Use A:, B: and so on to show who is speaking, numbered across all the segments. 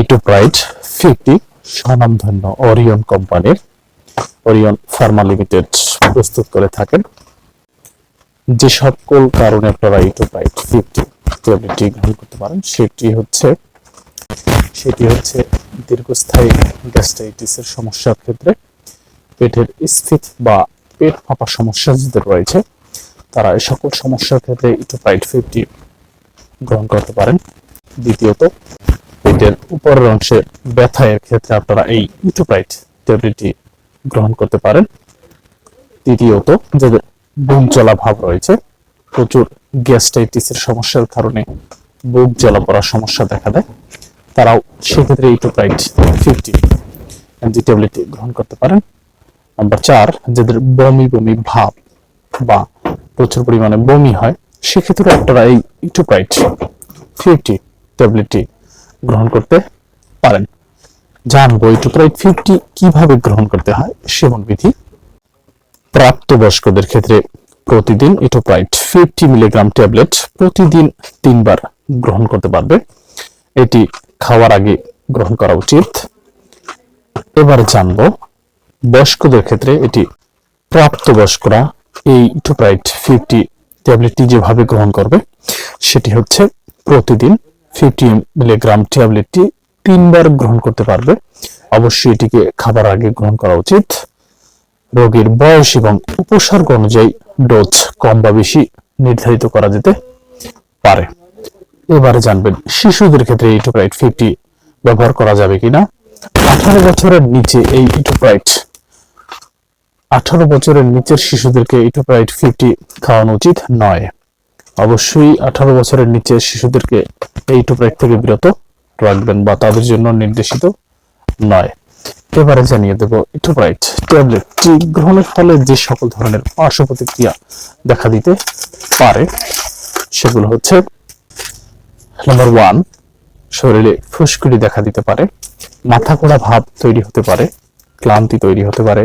A: Itopride 50 স্বনামধন্য Orion কোম্পানির Orion Pharma limited প্রস্তুত করে থাকেন। যে সকল কারণে আপনারা ইটোপ্রাইড 50 ট্যাবলেটটি গ্রহণ করতে পারেন সেটি হচ্ছে দীর্ঘস্থায়ী গ্যাস্ট্রাইটিসের সমস্যার ক্ষেত্রে, পেটের স্ফীত বা পেট ফাঁপা সমস্যা যাদের রয়েছে তারা এই সকল সমস্যার ক্ষেত্রে ইটোপ্রাইড 50 গ্রহণ করতে পারেন। দ্বিতীয়ত, পেটের উপরের অংশে ব্যথার ক্ষেত্রে আপনারা এই ইটোপ্রাইড ট্যাবলেটটি গ্রহণ করতে পারেন। তৃতীয়ত, যাদের বুক জ্বালা ভাব রয়েছে, প্রচুর গ্যাস্ট্রাইটিসের সমস্যার কারণে বুক জ্বালা পড়ার সমস্যা দেখা দেয়, তারাও সেক্ষেত্রে ইটোপ্রাইড 50 এমজি ট্যাবলেটটি গ্রহণ করতে পারেন। নাম্বার 4, যাদের বমি বমি ভাব বা প্রচুর পরিমাণে বমি হয় সেক্ষেত্রে আপনারা এই ইটোপ্রাইড 50 ট্যাবলেটটি গ্রহণ করতে পারেন। জানবো ইটোপ্রাইড 50 কিভাবে গ্রহণ করতে হয় সেবন বিধি। প্রাপ্তবয়স্কদের ক্ষেত্রে প্রতিদিন ইটোপ্রাইড 50 মিলিগ্রাম ট্যাবলেট প্রতিদিন 3 বার গ্রহণ করতে পারবে। এটি খাওয়ার আগে গ্রহণ করা উচিত। এবার জানবো বয়স্কদের ক্ষেত্রে এটি প্রাপ্তবয়স্করা এই ইটোপ্রাইড 50 ট্যাবলেটটি যেভাবে গ্রহণ করবে সেটি হচ্ছে প্রতিদিন 50 মিলিগ্রাম ট্যাবলেটটি 3 বার গ্রহণ করতে পারবে। অবশ্যই এটিকে খাবার আগে গ্রহণ করা উচিত। রোগীর বয়স এবং উপসর্গ অনুযায়ী ডোজ কম বা বেশি নির্ধারিত করা যেতে পারে। এবারে জানবেন শিশুদের ক্ষেত্রে ইটোপ্রাইড 50 ব্যবহার করা যাবে কিনা। 18 বছরের নিচে এই ইটোপ্রাইড 18 বছরের নিচের শিশুদেরকে ইটোপ্রাইড 50 খাওয়ানো উচিত নয়। অবশ্যই 18 বছরের নিচের শিশুদেরকে এই ইটোপ্রাইড থেকে বিরত রাখবেন বা তাদের জন্য নির্দেশিত নয়। এবারে জানিয়ে দেব ইটোপ্রাইড ট্যাবলেটটি গ্রহণের ফলে যে সকল ধরনের পার্শ্ব প্রতিক্রিয়া দেখা দিতে পারে সেগুলো হচ্ছে, নাম্বার 1, শরীরে ফুসকুড়ি দেখা দিতে পারে, মাথা ঘোরা ভাব তৈরি হতে পারে, ক্লান্তি তৈরি হতে পারে,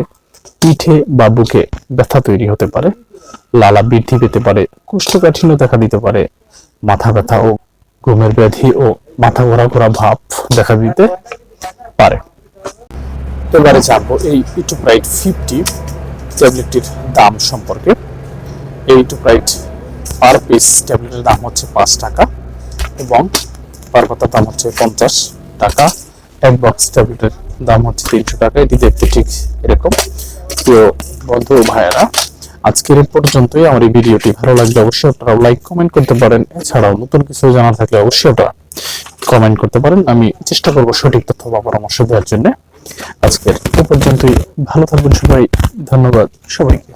A: পিঠে বা বুকে ব্যথা তৈরি হতে পারে, লালা বৃদ্ধি পেতে পারে, কোষ্ঠকাঠিন্য দেখা দিতে পারে, মাথা ব্যথা ও ঘুমের ব্যাধি ও মাথা ঘোরা ঘোরা ভাব দেখা দিতে পারে। এবারে জানবো এই ইটোপ্রাইড 50 ট্যাবলেটটির দাম সম্পর্কে। এই ইটোপ্রাইড পার পিস ট্যাবলেটের দাম হচ্ছে 5 টাকা এবং পার পাতার দাম হচ্ছে 50 টাকা। এক বক্স ট্যাবলেটের দাম হচ্ছে 300 টাকা। এটি দেখতে ঠিক এরকম। প্রিয় বন্ধু ও ভাইয়েরা, আজকের এই পর্যন্তই। আমার এই ভিডিওটি ভালো লাগলে অবশ্যই আপনারা লাইক কমেন্ট করতে পারেন। এছাড়াও নতুন কিছু জানার থাকলে অবশ্যই আপনারা কমেন্ট করতে পারেন। আমি চেষ্টা করব সঠিক তথ্য বা পরামর্শ দেওয়ার জন্য। আজকের এই পর্যন্তই। ভালো থাকবেন সবাই। ধন্যবাদ সবাইকে।